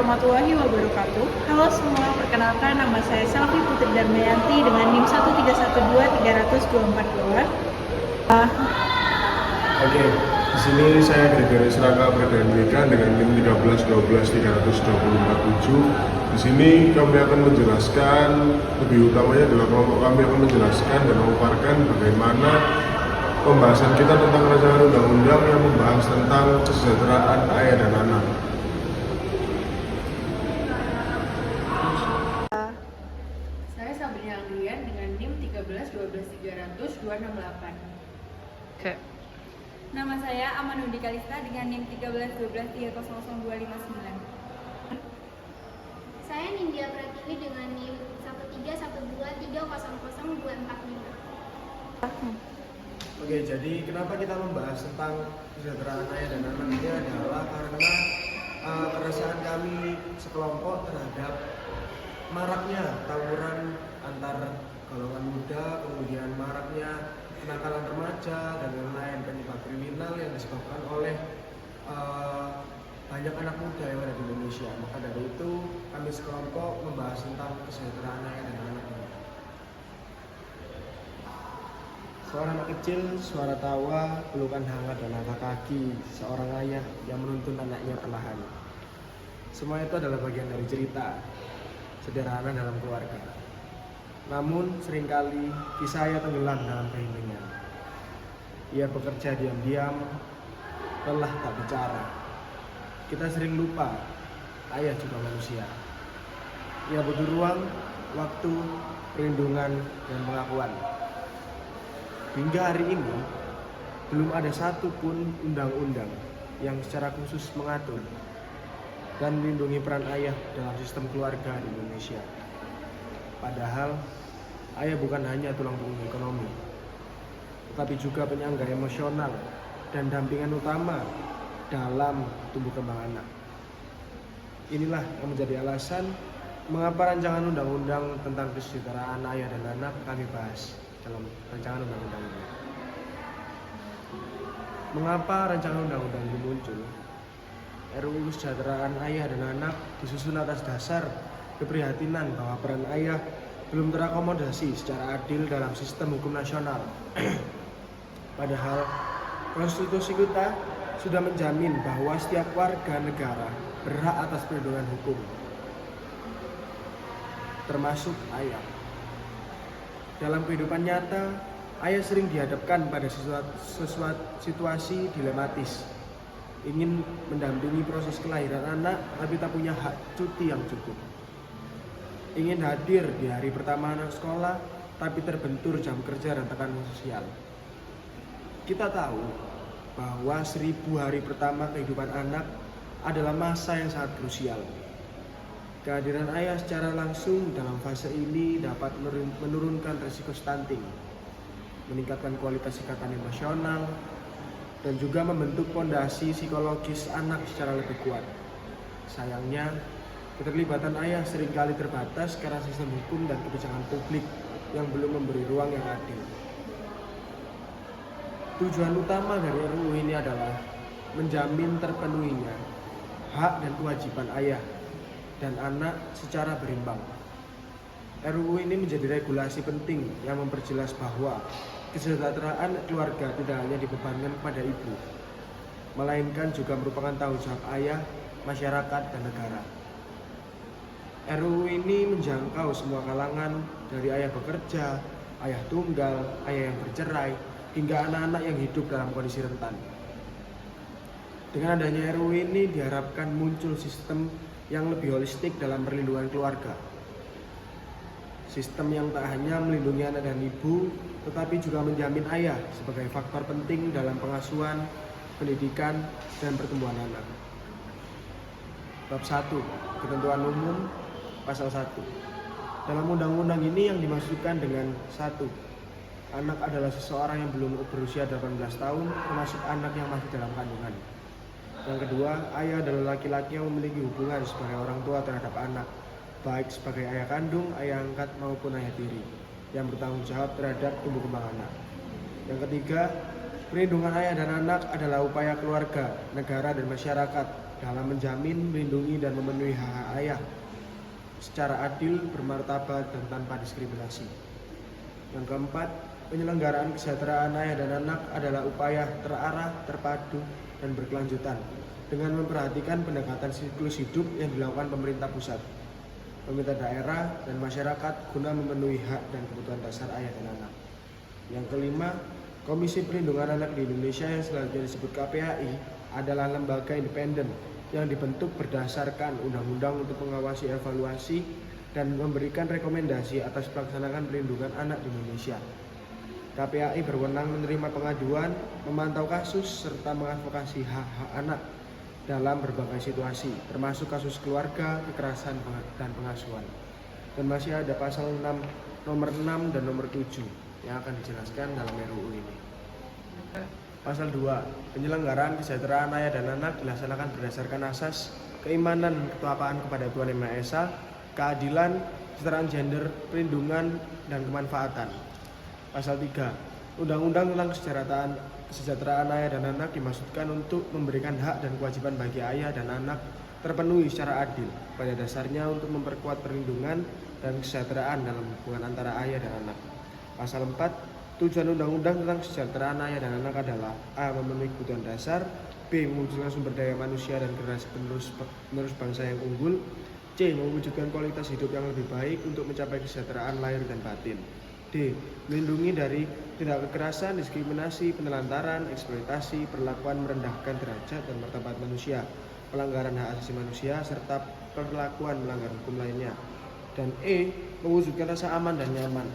warahmatullahi wabarakatuh. Halo semua, perkenalkan nama saya Selvi Putri Darmayanti dengan NIM 1312300 Oke, di sini saya Gregory Seraka Pradandika dengan NIM 1312324 Di sini kami akan menjelaskan, lebih utamanya adalah kelompok kami akan menjelaskan dan memaparkan bagaimana pembahasan kita tentang rancangan undang-undang yang membahas tentang kesejahteraan ayah dan anak. Saya Sabrina Anglian dengan NIM 1312300 Oke. Nama saya Amanuddin Kalista dengan NIM 13123000259. Saya Nindya Pratiwi dengan NIM 13123000245. Oke, jadi kenapa kita membahas tentang kesejahteraan ayah dan anak ini adalah karena keresahan kami sekelompok terhadap maraknya tawuran antar golongan muda, kemudian maraknya kenakalan remaja dan lain-lain penyebab kriminal yang disebabkan oleh banyak anak muda yang ada di Indonesia. Maka dari itu kami sekelompok membahas tentang kesejahteraan ayah dan anak ini. Seorang anak kecil, suara tawa, pelukan hangat dan angkat kaki seorang ayah yang menuntun anaknya perlahan. Semua itu adalah bagian dari cerita sederhana dalam keluarga. Namun seringkali kisah ayah tenggelam dalam keheningan. Ia bekerja diam-diam, lelah tak bicara. Kita sering lupa, ayah juga manusia. Ia butuh ruang, waktu, perlindungan, dan pengakuan. Hingga hari ini, belum ada satupun undang-undang yang secara khusus mengatur dan melindungi peran ayah dalam sistem keluarga di Indonesia. Padahal, ayah bukan hanya tulang punggung ekonomi, tetapi juga penyangga emosional dan dampingan utama dalam tumbuh kembang anak. Inilah yang menjadi alasan mengapa rancangan undang-undang tentang kesejahteraan ayah dan anak kami bahas dalam rancangan undang-undang ini. Mengapa rancangan undang-undang ini muncul? RUU Kesejahteraan Ayah dan Anak disusun atas dasar keprihatinan bahwa peran ayah belum terakomodasi secara adil dalam sistem hukum nasional. Padahal konstitusi kita sudah menjamin bahwa setiap warga negara berhak atas perlindungan hukum, termasuk ayah. Dalam kehidupan nyata, ayah sering dihadapkan pada sesuatu situasi dilematis. Ingin mendampingi proses kelahiran anak, tapi tak punya hak cuti yang cukup. Ingin hadir di hari pertama anak sekolah, tapi terbentur jam kerja dan tekanan sosial. Kita tahu bahwa 1000 hari pertama kehidupan anak adalah masa yang sangat krusial. Kehadiran ayah secara langsung dalam fase ini dapat menurunkan resiko stunting, meningkatkan kualitas ikatan emosional, dan juga membentuk fondasi psikologis anak secara lebih kuat. Sayangnya, keterlibatan ayah seringkali terbatas karena sistem hukum dan kebijakan publik yang belum memberi ruang yang adil. Tujuan utama dari RUU ini adalah menjamin terpenuhinya hak dan kewajiban ayah dan anak secara berimbang. RUU ini menjadi regulasi penting yang memperjelas bahwa kesejahteraan keluarga tidak hanya dibebankan pada ibu, melainkan juga merupakan tanggung jawab ayah, masyarakat, dan negara. RUU ini menjangkau semua kalangan, dari ayah bekerja, ayah tunggal, ayah yang bercerai, hingga anak-anak yang hidup dalam kondisi rentan. Dengan adanya RUU ini diharapkan muncul sistem yang lebih holistik dalam perlindungan keluarga. Sistem yang tak hanya melindungi anak dan ibu, tetapi juga menjamin ayah sebagai faktor penting dalam pengasuhan, pendidikan, dan pertumbuhan anak. Bab 1, Ketentuan Umum, Pasal 1. Dalam undang-undang ini yang dimaksudkan dengan 1. Anak adalah seseorang yang belum berusia 18 tahun, termasuk anak yang masih dalam kandungan. Yang kedua, ayah adalah laki-laki yang memiliki hubungan sebagai orang tua terhadap anak, baik sebagai ayah kandung, ayah angkat, maupun ayah tiri, yang bertanggung jawab terhadap tumbuh kembang anak. Yang ketiga, perlindungan ayah dan anak adalah upaya keluarga, negara, dan masyarakat dalam menjamin, melindungi, dan memenuhi hak-hak ayah secara adil, bermartabat, dan tanpa diskriminasi. Yang keempat, penyelenggaraan kesejahteraan ayah dan anak adalah upaya terarah, terpadu, dan berkelanjutan dengan memperhatikan pendekatan siklus hidup yang dilakukan pemerintah pusat, pemerintah daerah, dan masyarakat guna memenuhi hak dan kebutuhan dasar ayah dan anak. Yang kelima, Komisi Perlindungan Anak di Indonesia yang selanjutnya disebut KPAI adalah lembaga independen yang dibentuk berdasarkan undang-undang untuk mengawasi, evaluasi, dan memberikan rekomendasi atas pelaksanaan perlindungan anak di Indonesia. KPAI berwenang menerima pengaduan, memantau kasus, serta mengadvokasi hak-hak anak dalam berbagai situasi, termasuk kasus keluarga, kekerasan, dan pengasuhan. Dan masih ada pasal 6, nomor 6 dan nomor 7 yang akan dijelaskan dalam RUU ini. Pasal 2, penyelenggaraan kesejahteraan ayah dan anak dilaksanakan berdasarkan asas keimanan, ketakwaan kepada Tuhan Yang Maha Esa, keadilan, kesetaraan gender, perlindungan, dan kemanfaatan. Pasal 3, Undang-Undang tentang kesejahteraan ayah dan anak dimaksudkan untuk memberikan hak dan kewajiban bagi ayah dan anak terpenuhi secara adil. Pada dasarnya untuk memperkuat perlindungan dan kesejahteraan dalam hubungan antara ayah dan anak. Pasal 4, tujuan undang-undang tentang kesejahteraan ayah dan anak adalah A. Memenuhi kebutuhan dasar, B. Mewujudkan sumber daya manusia dan generasi penerus bangsa yang unggul, C. Mewujudkan kualitas hidup yang lebih baik untuk mencapai kesejahteraan lahir dan batin, D. Melindungi dari tindak kekerasan, diskriminasi, penelantaran, eksploitasi, perlakuan merendahkan derajat dan martabat manusia, pelanggaran hak asasi manusia, serta perlakuan melanggar hukum lainnya, dan E. Mewujudkan rasa aman dan nyaman.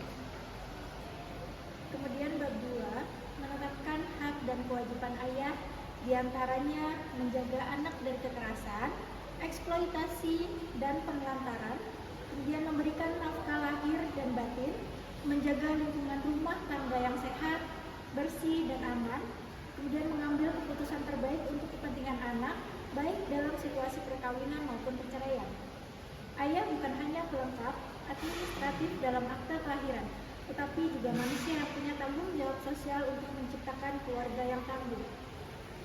Kemudian bab 2, menetapkan hak dan kewajiban ayah, diantaranya menjaga anak dari kekerasan, eksploitasi, dan penelantaran, kemudian memberikan nafkah lahir dan batin, menjaga lingkungan rumah tangga yang sehat, bersih, dan aman, kemudian mengambil keputusan terbaik untuk kepentingan anak, baik dalam situasi perkawinan maupun perceraian. Ayah bukan hanya pelengkap administratif dalam akta kelahiran, tetapi juga manusia yang punya tanggung jawab sosial untuk menciptakan keluarga yang tangguh.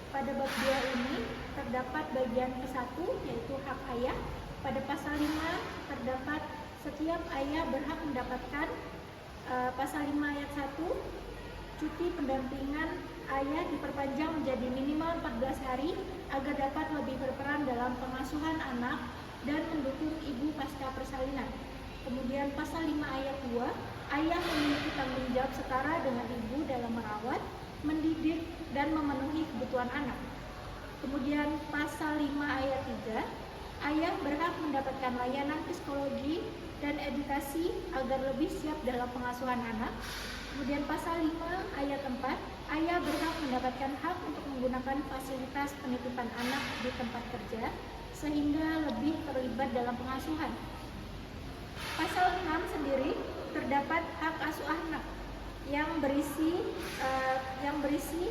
Pada bab 2 ini terdapat bagian ke-1 yaitu hak ayah. Pada pasal 5 terdapat setiap ayah berhak mendapatkan pasal 5 ayat 1, cuti pendampingan ayah diperpanjang menjadi minimal 14 hari agar dapat lebih berperan dalam pengasuhan anak dan mendukung ibu pasca persalinan. Kemudian pasal 5 ayat 2, ayah memiliki tanggung jawab setara dengan ibu dalam merawat, mendidik, dan memenuhi kebutuhan anak. Kemudian pasal 5 ayat 3, ayah berhak mendapatkan layanan psikologi dan edukasi agar lebih siap dalam pengasuhan anak. Kemudian pasal 5 ayat 4, ayah berhak mendapatkan hak untuk menggunakan fasilitas penitipan anak di tempat kerja sehingga lebih terlibat dalam pengasuhan. Pasal 6 sendiri terdapat hak asuh anak yang berisi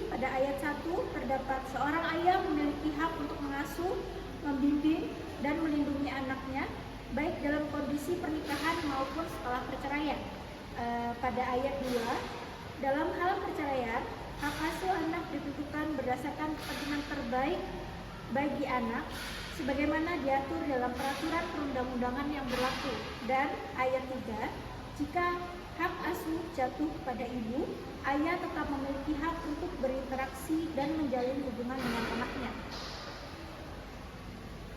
pada ayat 1 terdapat seorang ayah memiliki hak untuk mengasuh, membimbing, dan melindungi anaknya baik dalam kondisi pernikahan maupun setelah perceraian. Pada ayat 2, dalam hal perceraian, hak asuh anak ditentukan berdasarkan kepentingan terbaik bagi anak sebagaimana diatur dalam peraturan perundang-undangan yang berlaku. Dan ayat 3, jika hak asuh jatuh pada ibu, ayah tetap memiliki hak untuk berinteraksi dan menjalin hubungan dengan anaknya.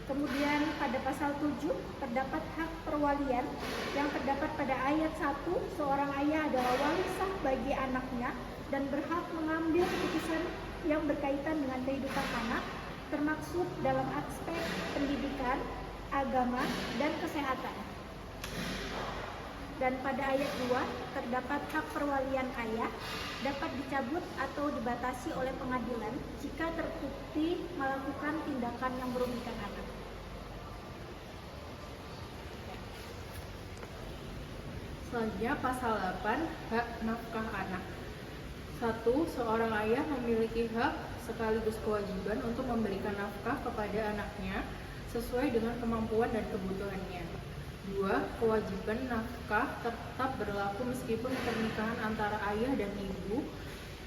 Kemudian pada pasal 7 terdapat hak perwalian yang terdapat pada ayat 1, seorang ayah adalah wali sah bagi anaknya dan berhak mengambil keputusan yang berkaitan dengan kehidupan anak, termaksud dalam aspek pendidikan, agama, dan kesehatan. Dan pada ayat 2 terdapat hak perwalian ayah dapat dicabut atau dibatasi oleh pengadilan jika terbukti melakukan tindakan yang merugikan anak. Selanjutnya pasal 8, hak nafkah anak. 1. Seorang ayah memiliki hak sekaligus kewajiban untuk memberikan nafkah kepada anaknya sesuai dengan kemampuan dan kebutuhannya. 2. Kewajiban nafkah tetap berlaku meskipun pernikahan antara ayah dan ibu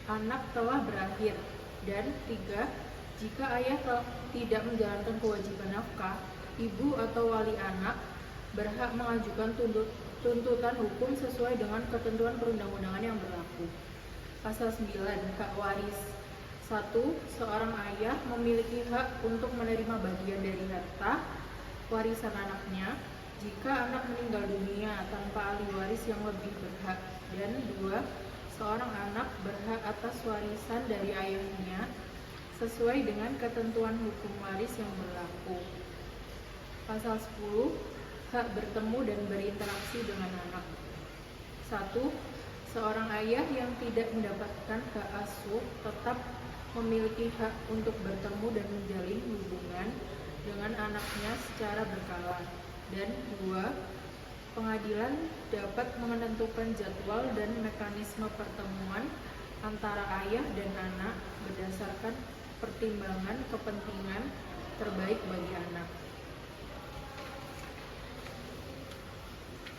anak telah berakhir. Dan 3. Jika ayah tidak menjalankan kewajiban nafkah, ibu atau wali anak berhak mengajukan tuntutan hukum sesuai dengan ketentuan perundang-undangan yang berlaku. Pasal 9, hak waris. 1. Seorang ayah memiliki hak untuk menerima bagian dari harta warisan anaknya jika anak meninggal dunia tanpa ahli waris yang lebih berhak. Dan 2. Seorang anak berhak atas warisan dari ayahnya sesuai dengan ketentuan hukum waris yang berlaku. Pasal 10, hak bertemu dan berinteraksi dengan anak. 1. Seorang ayah yang tidak mendapatkan hak asuh tetap memiliki hak untuk bertemu dan menjalin hubungan dengan anaknya secara berkala. Dan 2. Pengadilan dapat menentukan jadwal dan mekanisme pertemuan antara ayah dan anak berdasarkan pertimbangan kepentingan terbaik bagi anak.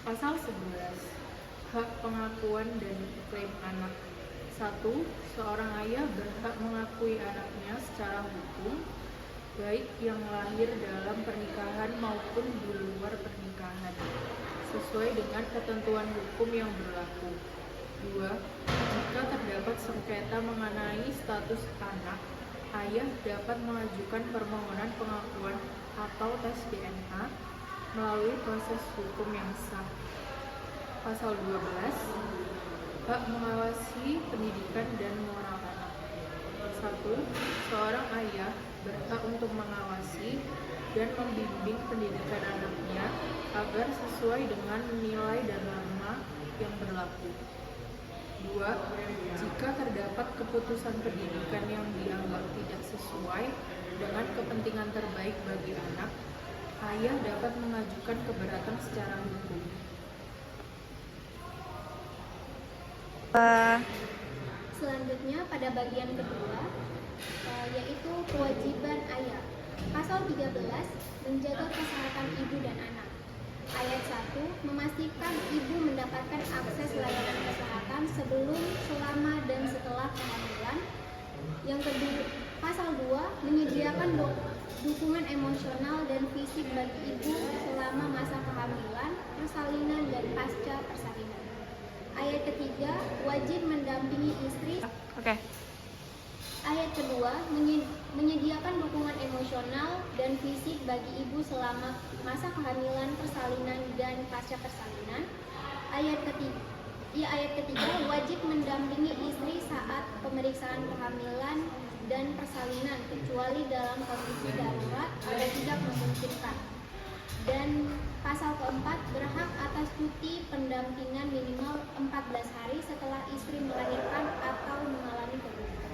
Pasal 11, hak pengakuan dan klaim anak. 1. Seorang ayah berhak mengakui anaknya secara hukum, baik yang lahir dalam pernikahan maupun di luar pernikahan, sesuai dengan ketentuan hukum yang berlaku. 2. Jika terdapat sengketa mengenai status anak, ayah dapat mengajukan permohonan pengakuan atau tes DNA melalui proses hukum yang sah. Pasal 12, hak mengawasi pendidikan dan moral anak. 1. Seorang ayah berhak untuk mengawasi dan membimbing pendidikan anaknya agar sesuai dengan nilai dan norma yang berlaku. 2. Jika terdapat keputusan pendidikan yang dianggap tidak sesuai dengan kepentingan terbaik bagi anak, ayah dapat mengajukan keberatan secara hukum. Selanjutnya pada bagian kedua, yaitu kewajiban ayah. Pasal 13, menjaga kesehatan ibu dan anak. Ayat 1, memastikan ibu mendapatkan akses layanan kesehatan sebelum, selama, dan setelah kehamilan. Yang kedua, pasal 2, menyediakan dukungan emosional dan fisik bagi ibu selama masa kehamilan, persalinan, dan pasca persalinan. Ayat ketiga, wajib mendampingi istri. Ayat kedua, menyediakan dukungan emosional dan fisik bagi ibu selama masa kehamilan, persalinan, dan pasca persalinan. Ayat ketiga, wajib mendampingi istri saat pemeriksaan kehamilan dan persalinan kecuali dalam kondisi darurat atau tidak memungkinkan. Dan pasal keempat, berhak atas cuti pendampingan minimal 14 hari setelah istri melahirkan atau mengalami keguguran.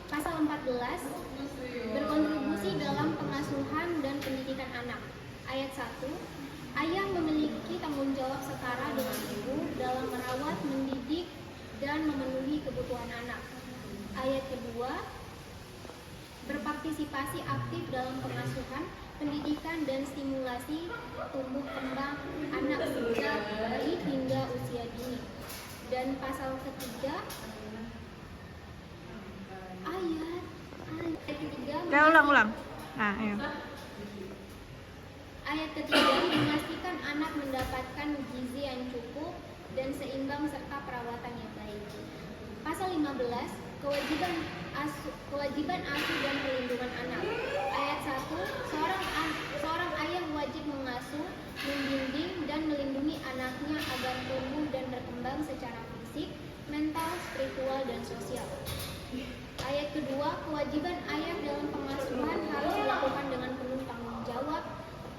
Pasal 14, berkontribusi dalam pengasuhan dan pendidikan anak. Ayat 1, ayah memiliki tanggung jawab setara dengan ibu dalam merawat, mendidik, dan memenuhi kebutuhan anak. Ayat kedua, berpartisipasi aktif dalam pengasuhan, pendidikan, dan stimulasi tumbuh kembang anak sejak bayi hingga usia dini. Dan pasal ketiga, ayat ketiga, ayat ketiga memastikan anak mendapatkan gizi yang cukup dan seimbang serta perawatan yang baik. Pasal 15, kewajiban asuh dan perlindungan anak. Ayat 1, seorang ayah wajib mengasuh, membimbing, dan melindungi anaknya agar tumbuh dan berkembang secara fisik, mental, spiritual, dan sosial. Ayat kedua, kewajiban ayah dalam pengasuhan harus dilakukan dengan penuh tanggung jawab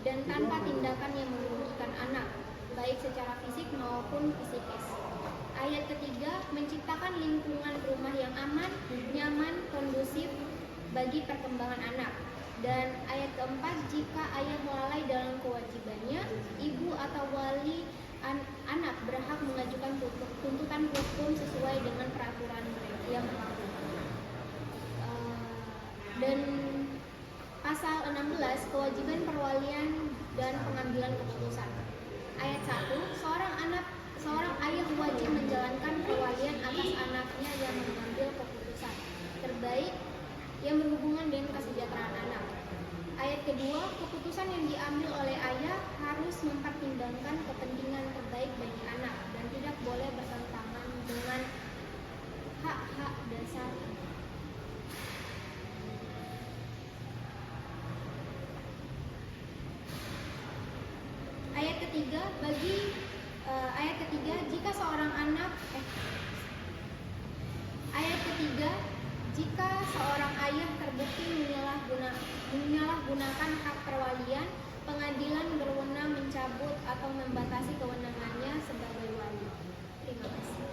dan tanpa tindakan yang merugikan anak, baik secara fisik maupun psikis. Ayat ketiga, menciptakan lingkungan rumah yang aman, nyaman, kondusif bagi perkembangan anak. Dan ayat keempat, jika ayah lalai dalam kewajibannya, ibu atau wali anak berhak mengajukan tuntutan hukum sesuai dengan peraturan yang berlaku. Dan pasal 16, kewajiban perwalian dan pengambilan keputusan. Ayat 1, seorang ayah wajib menjalankan perwalian atas anaknya yang mengambil keputusan terbaik yang berhubungan dengan kesejahteraan anak. Ayat kedua, keputusan yang diambil oleh ayah harus mempertimbangkan kepentingan terbaik bagi anak dan tidak boleh bertentangan dengan hak-hak dasar anak. Ayat ketiga, jika seorang ayah terbukti menyalahgunakan hak perwalian, pengadilan berwenang mencabut atau membatasi kewenangannya sebagai wali. Terima kasih.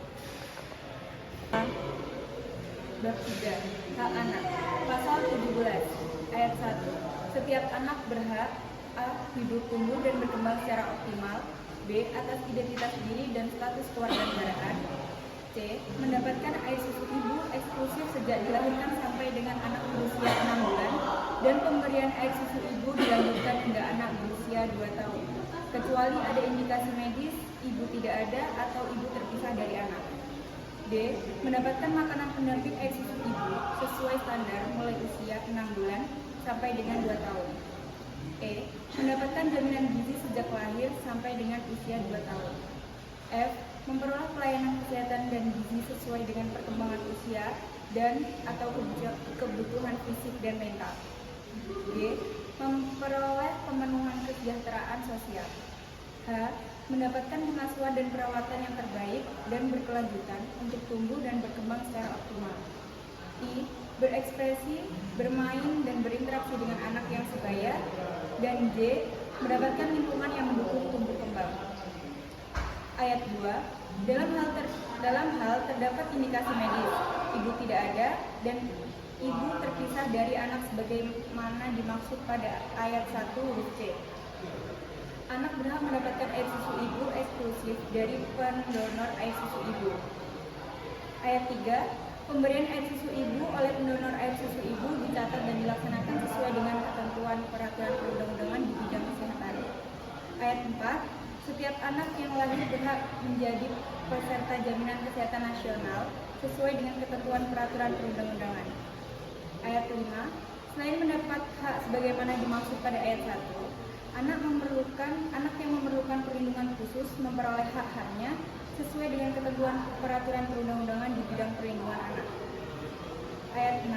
Bab 3. Hak anak. Pasal 17 ayat 1. Setiap anak berhak a. hidup, tumbuh, dan berkembang secara optimal, b. atas identitas diri dan status kewarganegaraan, c. mendapatkan air susu ibu eksklusif sejak dilahirkan sampai dengan anak berusia 6 bulan, dan pemberian air susu ibu dilanjutkan hingga anak berusia 2 tahun, kecuali ada indikasi medis ibu tidak ada atau ibu terpisah dari anak. D. Mendapatkan makanan pendamping air susu ibu sesuai standar mulai usia 6 bulan sampai dengan 2 tahun. E. Mendapatkan jaminan gizi sejak lahir sampai dengan usia 2 tahun. F. Memperoleh pelayanan kesehatan dan gizi sesuai dengan perkembangan usia dan atau kebutuhan fisik dan mental. G. Memperoleh pemenuhan kesejahteraan sosial. H. Mendapatkan pengasuhan dan perawatan yang terbaik dan berkelanjutan untuk tumbuh dan berkembang secara optimal. I. Berekspresi, bermain, dan berinteraksi dengan anak yang sebaya. Dan J. Mendapatkan lingkungan yang mendukung tumbuh kembang. Ayat 2. Dalam hal terdapat indikasi medis, ibu tidak ada, dan ibu terpisah dari anak sebagaimana dimaksud pada ayat 1 huruf C. Anak berhak mendapatkan air susu ibu eksklusif dari pendonor air susu ibu. Ayat 3. Pemberian air susu ibu oleh pendonor air susu ibu dicatat dan dilaksanakan sesuai dengan ketentuan peraturan perundang-undangan di bidang kesehatan. Ayat 4. Setiap anak yang lahir berhak menjadi peserta jaminan kesehatan nasional sesuai dengan ketentuan peraturan perundang-undangan. Ayat 5. Selain mendapat hak sebagaimana dimaksud pada ayat 1, anak yang memerlukan perlindungan khusus memperoleh hak-haknya sesuai dengan ketentuan peraturan perundang-undangan di bidang perlindungan anak. Ayat 6.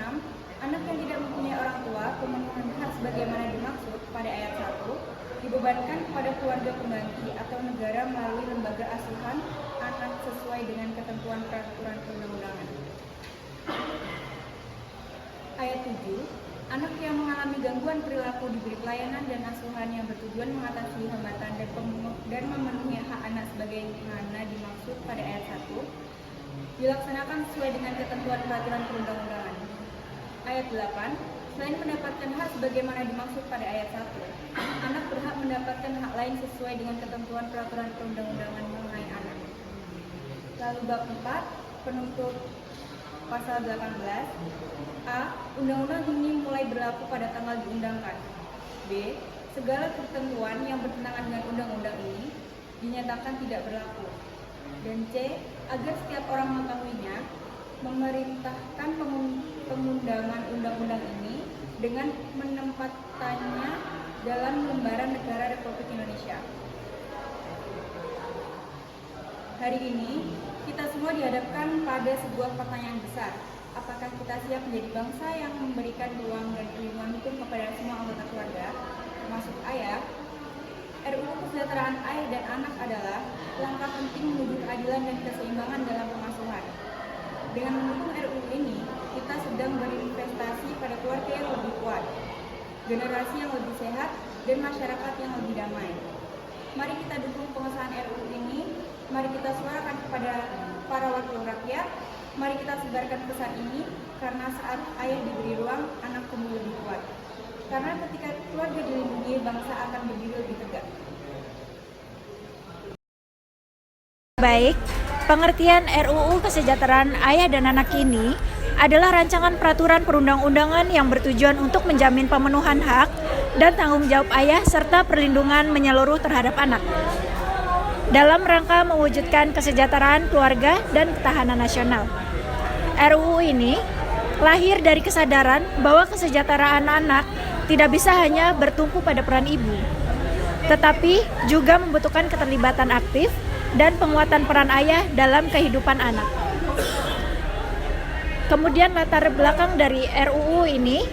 Anak yang tidak mempunyai orang tua, pemenuhan hak sebagaimana dimaksud pada ayat 1 dibebankan kepada keluarga pengganti atau negara melalui lembaga asuhan anak sesuai dengan ketentuan peraturan perundang-undangan. Ayat 7. Anak yang mengalami gangguan perilaku diberi pelayanan dan asuhan yang bertujuan mengatasi hambatan dan memenuhi hak anak sebagaimana dimaksud pada ayat 1 dilaksanakan sesuai dengan ketentuan peraturan perundang-undangan. Ayat 8. Selain mendapatkan hak sebagaimana dimaksud pada ayat 1, anak berhak mendapatkan hak lain sesuai dengan ketentuan peraturan perundang-undangan mengenai anak. Lalu bab 4, penutup pasal 18. A. Undang-undang ini mulai berlaku pada tanggal diundangkan. B. Segala ketentuan yang bertentangan dengan undang-undang ini dinyatakan tidak berlaku. Dan C. Agar setiap orang mengetahuinya, memerintahkan pengundangan undang-undang ini dengan menempatkannya dalam lembaran negara Republik Indonesia. Hari ini, kita semua dihadapkan pada sebuah pertanyaan besar. Apakah kita siap menjadi bangsa yang memberikan ruang dan perlindungan hukum kepada semua anggota keluarga, termasuk ayah? RUU Kesejahteraan Ayah dan Anak adalah langkah penting menuju keadilan dan keseimbangan dalam pengasuhan. Dengan mendukung RUU ini, kita sedang berinvestasi pada keluarga yang lebih kuat, generasi yang lebih sehat, dan masyarakat yang lebih damai. Mari kita dukung pengesahan RUU ini, mari kita suarakan kepada para wakil rakyat, mari kita sebarkan pesan ini, karena saat ayah diberi ruang, anak tumbuh lebih kuat. Karena ketika keluarga dilindungi, bangsa akan berdiri lebih tegak. Baik, pengertian RUU Kesejahteraan Ayah dan Anak ini adalah rancangan peraturan perundang-undangan yang bertujuan untuk menjamin pemenuhan hak dan tanggung jawab ayah serta perlindungan menyeluruh terhadap anak dalam rangka mewujudkan kesejahteraan keluarga dan ketahanan nasional. RUU ini lahir dari kesadaran bahwa kesejahteraan anak tidak bisa hanya bertumpu pada peran ibu, tetapi juga membutuhkan keterlibatan aktif dan penguatan peran ayah dalam kehidupan anak. Kemudian latar belakang dari RUU ini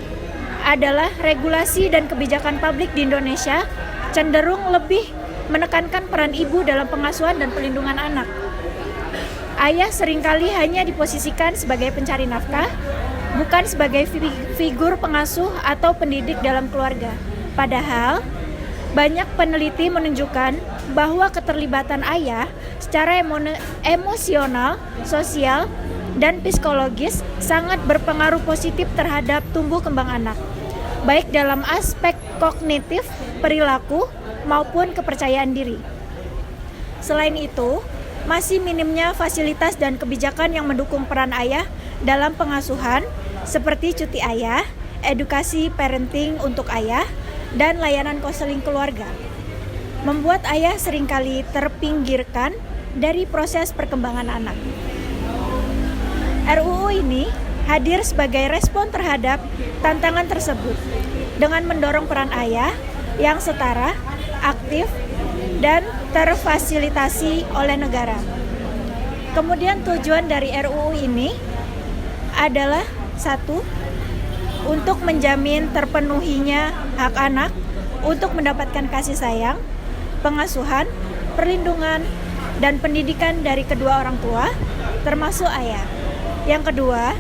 adalah regulasi dan kebijakan publik di Indonesia cenderung lebih menekankan peran ibu dalam pengasuhan dan perlindungan anak. Ayah seringkali hanya diposisikan sebagai pencari nafkah, bukan sebagai figur pengasuh atau pendidik dalam keluarga. Padahal, banyak peneliti menunjukkan bahwa keterlibatan ayah secara emosional, sosial, dan psikologis sangat berpengaruh positif terhadap tumbuh kembang anak, baik dalam aspek kognitif, perilaku, maupun kepercayaan diri. Selain itu, masih minimnya fasilitas dan kebijakan yang mendukung peran ayah dalam pengasuhan seperti cuti ayah, edukasi parenting untuk ayah, dan layanan konseling keluarga, membuat ayah seringkali terpinggirkan dari proses perkembangan anak. RUU ini hadir sebagai respon terhadap tantangan tersebut dengan mendorong peran ayah yang setara, aktif, dan terfasilitasi oleh negara. Kemudian tujuan dari RUU ini adalah satu, untuk menjamin terpenuhinya hak anak untuk mendapatkan kasih sayang, pengasuhan, perlindungan, dan pendidikan dari kedua orang tua, termasuk ayah. Yang kedua,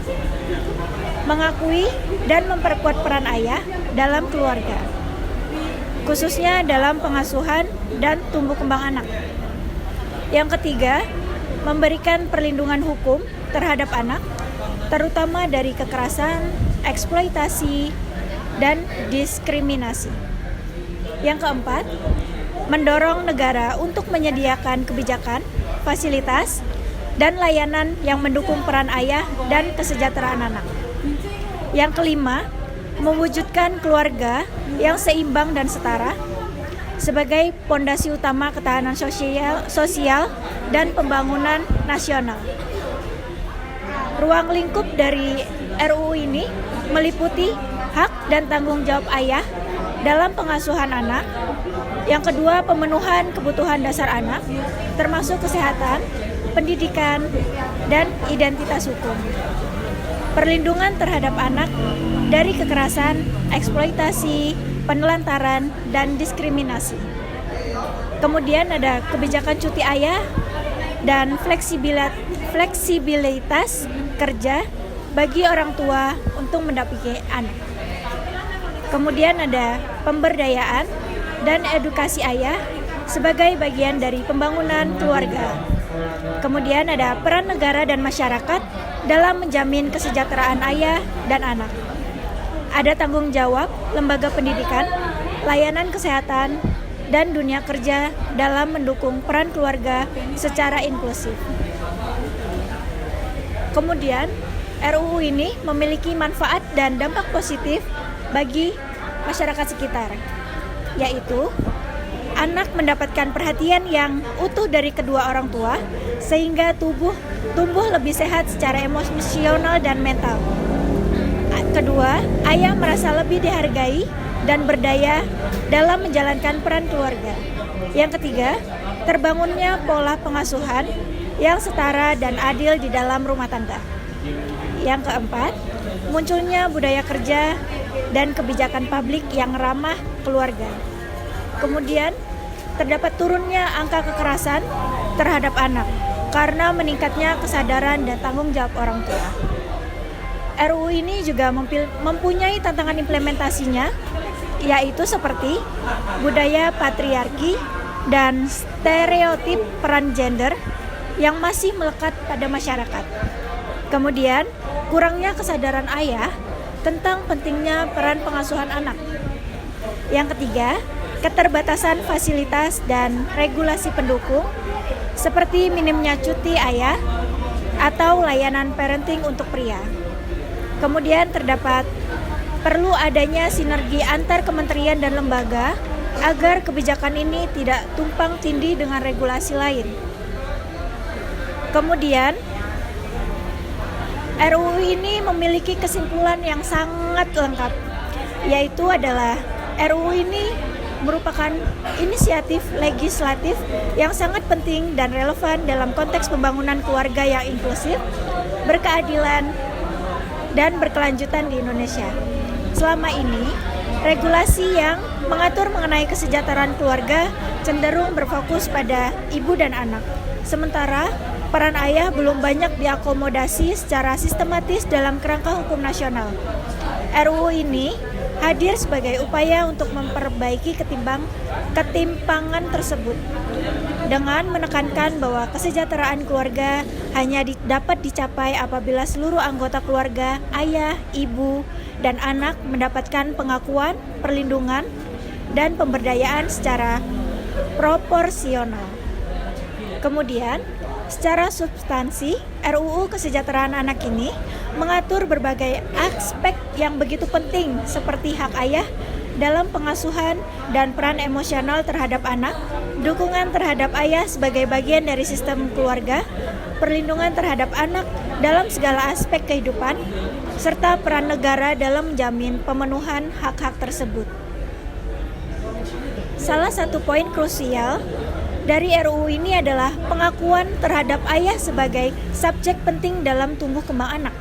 mengakui dan memperkuat peran ayah dalam keluarga, khususnya dalam pengasuhan dan tumbuh kembang anak. Yang ketiga, memberikan perlindungan hukum terhadap anak, terutama dari kekerasan, eksploitasi, dan diskriminasi. Yang keempat, mendorong negara untuk menyediakan kebijakan, fasilitas, dan layanan yang mendukung peran ayah dan kesejahteraan anak. Yang kelima, mewujudkan keluarga yang seimbang dan setara sebagai pondasi utama ketahanan sosial dan pembangunan nasional. Ruang lingkup dari RUU ini meliputi hak dan tanggung jawab ayah dalam pengasuhan anak. Yang kedua, pemenuhan kebutuhan dasar anak, termasuk kesehatan, pendidikan, dan identitas hukum. Perlindungan terhadap anak dari kekerasan, eksploitasi, penelantaran, dan diskriminasi. Kemudian ada kebijakan cuti ayah dan fleksibilitas kerja bagi orang tua untuk mendampingi anak. Kemudian ada pemberdayaan dan edukasi ayah sebagai bagian dari pembangunan keluarga. Kemudian ada peran negara dan masyarakat dalam menjamin kesejahteraan ayah dan anak. Ada tanggung jawab lembaga pendidikan, layanan kesehatan, dan dunia kerja dalam mendukung peran keluarga secara inklusif. Kemudian, RUU ini memiliki manfaat dan dampak positif bagi masyarakat sekitar, yaitu anak mendapatkan perhatian yang utuh dari kedua orang tua sehingga tumbuh lebih sehat secara emosional dan mental. Kedua, ayah merasa lebih dihargai dan berdaya dalam menjalankan peran keluarga. Yang ketiga, terbangunnya pola pengasuhan yang setara dan adil di dalam rumah tangga. Yang keempat, munculnya budaya kerja dan kebijakan publik yang ramah keluarga. Kemudian, terdapat turunnya angka kekerasan terhadap anak karena meningkatnya kesadaran dan tanggung jawab orang tua. RUU ini juga mempunyai tantangan implementasinya, yaitu seperti budaya patriarki dan stereotip peran gender yang masih melekat pada masyarakat. Kemudian, kurangnya kesadaran ayah tentang pentingnya peran pengasuhan anak. Yang ketiga, keterbatasan fasilitas dan regulasi pendukung seperti minimnya cuti ayah atau layanan parenting untuk pria. Kemudian terdapat perlu adanya sinergi antar kementerian dan lembaga agar kebijakan ini tidak tumpang tindih dengan regulasi lain. Kemudian RUU ini memiliki kesimpulan yang sangat lengkap, yaitu adalah RUU ini merupakan inisiatif legislatif yang sangat penting dan relevan dalam konteks pembangunan keluarga yang inklusif, berkeadilan, dan berkelanjutan di Indonesia. Selama ini, regulasi yang mengatur mengenai kesejahteraan keluarga cenderung berfokus pada ibu dan anak. Sementara, peran ayah belum banyak diakomodasi secara sistematis dalam kerangka hukum nasional. RUU ini hadir sebagai upaya untuk memperbaiki ketimpangan tersebut dengan menekankan bahwa kesejahteraan keluarga hanya dapat dicapai apabila seluruh anggota keluarga, ayah, ibu, dan anak mendapatkan pengakuan, perlindungan, dan pemberdayaan secara proporsional. Kemudian, secara substansi, RUU Kesejahteraan Anak ini mengatur berbagai aspek yang begitu penting seperti hak ayah dalam pengasuhan dan peran emosional terhadap anak, dukungan terhadap ayah sebagai bagian dari sistem keluarga, perlindungan terhadap anak dalam segala aspek kehidupan, serta peran negara dalam menjamin pemenuhan hak-hak tersebut. Salah satu poin krusial dari RUU ini adalah pengakuan terhadap ayah sebagai subjek penting dalam tumbuh kembang anak,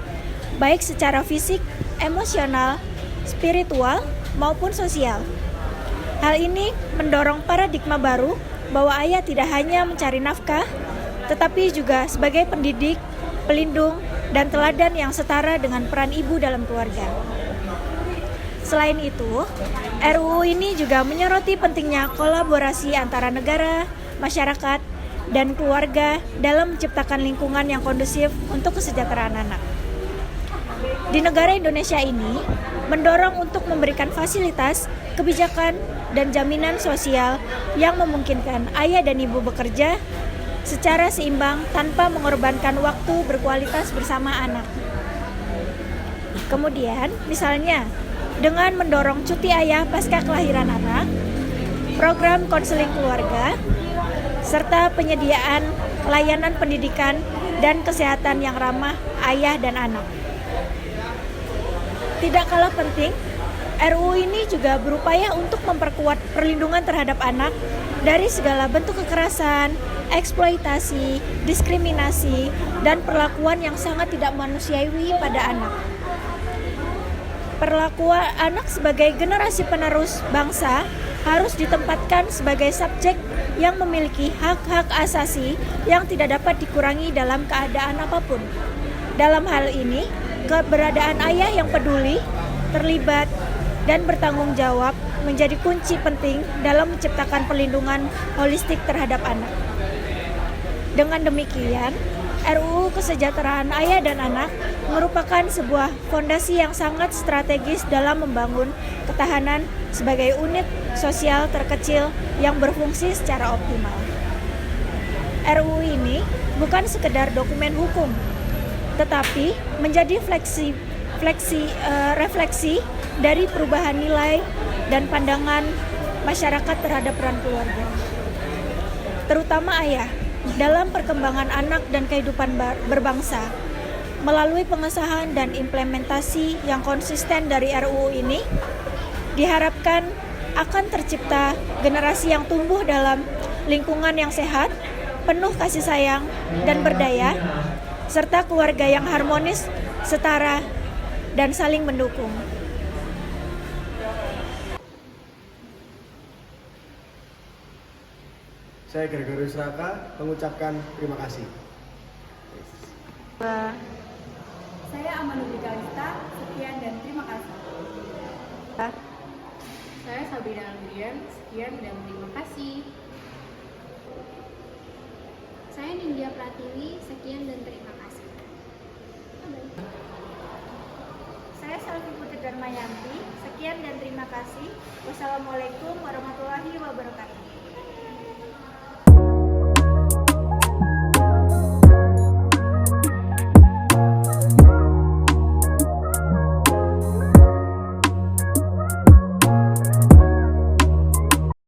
baik secara fisik, emosional, spiritual, maupun sosial. Hal ini mendorong paradigma baru bahwa ayah tidak hanya mencari nafkah, tetapi juga sebagai pendidik, pelindung, dan teladan yang setara dengan peran ibu dalam keluarga. Selain itu, RUU ini juga menyoroti pentingnya kolaborasi antara negara, masyarakat, dan keluarga dalam menciptakan lingkungan yang kondusif untuk kesejahteraan anak. Di negara Indonesia ini, mendorong untuk memberikan fasilitas, kebijakan, dan jaminan sosial yang memungkinkan ayah dan ibu bekerja secara seimbang tanpa mengorbankan waktu berkualitas bersama anak. Kemudian, misalnya, dengan mendorong cuti ayah pasca kelahiran anak, program konseling keluarga, serta penyediaan layanan pendidikan dan kesehatan yang ramah ayah dan anak. Tidak kalah penting, RUU ini juga berupaya untuk memperkuat perlindungan terhadap anak dari segala bentuk kekerasan, eksploitasi, diskriminasi, dan perlakuan yang sangat tidak manusiawi pada anak. Perlakuan anak sebagai generasi penerus bangsa harus ditempatkan sebagai subjek yang memiliki hak-hak asasi yang tidak dapat dikurangi dalam keadaan apapun. Dalam hal ini, keberadaan ayah yang peduli, terlibat, dan bertanggung jawab menjadi kunci penting dalam menciptakan perlindungan holistik terhadap anak. Dengan demikian, RUU Kesejahteraan Ayah dan Anak merupakan sebuah fondasi yang sangat strategis dalam membangun ketahanan sebagai unit sosial terkecil yang berfungsi secara optimal. RUU ini bukan sekedar dokumen hukum, tetapi menjadi refleksi dari perubahan nilai dan pandangan masyarakat terhadap peran keluarga, terutama ayah, dalam perkembangan anak dan kehidupan berbangsa. Melalui pengesahan dan implementasi yang konsisten dari RUU ini, diharapkan akan tercipta generasi yang tumbuh dalam lingkungan yang sehat, penuh kasih sayang dan berdaya, serta keluarga yang harmonis, setara, dan saling mendukung. Saya Gregorius Raka mengucapkan terima kasih. Saya Amanullah Kalista, sekian dan terima kasih. Saya Sabrina Andrian, sekian dan terima kasih. Saya Nindya Pratiwi, sekian dan terima kasih. Saya Salvi Putri Darmayanti, sekian dan terima kasih. Wassalamualaikum warahmatullahi wabarakatuh.